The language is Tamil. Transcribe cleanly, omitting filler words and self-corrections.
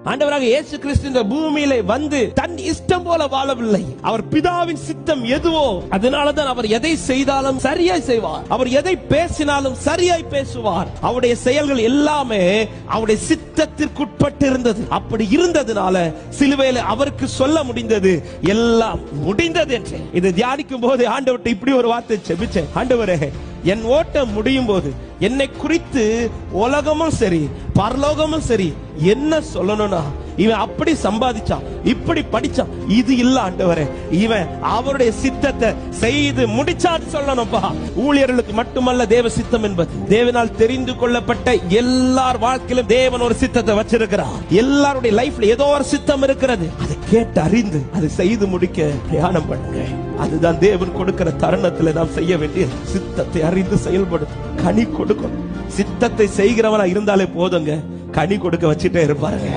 ஆண்டவராக இயேசு கிறிஸ்து இந்த பூமியிலே வந்து தன் இஷ்டம் போல வாழவில்லை. அவர் பிதாவின் சித்தம் எதுவோ அதனாலதான் அவர் எதை செய்தாலும் சரியாய் செய்வார். அவர் எதை பேசினாலும் சரியாய் பேசுவார். அவருடைய செயல்கள் எல்லாமே அவருடைய சித்தத்திற்குட்பட்டு இருந்தது. அப்படி இருந்ததுனால சிலுவையில அவருக்கு சொல்ல முடிந்தது எல்லாம் முடிந்தது என்று. இதை தியானிக்கும் போது ஆண்டவர்கிட்ட இப்படி ஒரு வார்த்தை செபிச்சேன். ஆண்டவரே, என் ஓட்டம் முடியும் போது என்னை குறித்து உலகமும் சரி பரலோகமும் சரி என்ன சொல்லணும்னா, இவன் அப்படி சம்பாதிச்சான், இப்படி படிச்சான், இது இல்ல ஆண்டவரே, இவன் அவருடைய சித்தத்தை செய்து முடிச்சான்னு சொல்லணும்பா. ஊழியர்களுக்கு மட்டுமல்ல தேவ சித்தம் என்பது, தேவனால் தெரிந்து கொள்ளப்பட்ட எல்லார் வாழ்க்கையிலும் தேவன் ஒரு சித்தத்தை வச்சிருக்கிறார். எல்லாருடைய லைஃப்ல ஏதோ ஒரு சித்தம் இருக்கிறது. அதை கேட்டு அறிந்து அதை செய்து முடிக்க தியானம் பண்ணுங்க. அதுதான் தேவன் கொடுக்கிற தருணத்துல நாம் செய்ய வேண்டிய சித்தத்தை அறிந்து செயல்படும். கனி கொடுக்கணும். சித்தத்தை செய்கிறவனா இருந்தாலே போதுங்க, கனி கொடுக்க வச்சுட்டே இருப்பாருங்க.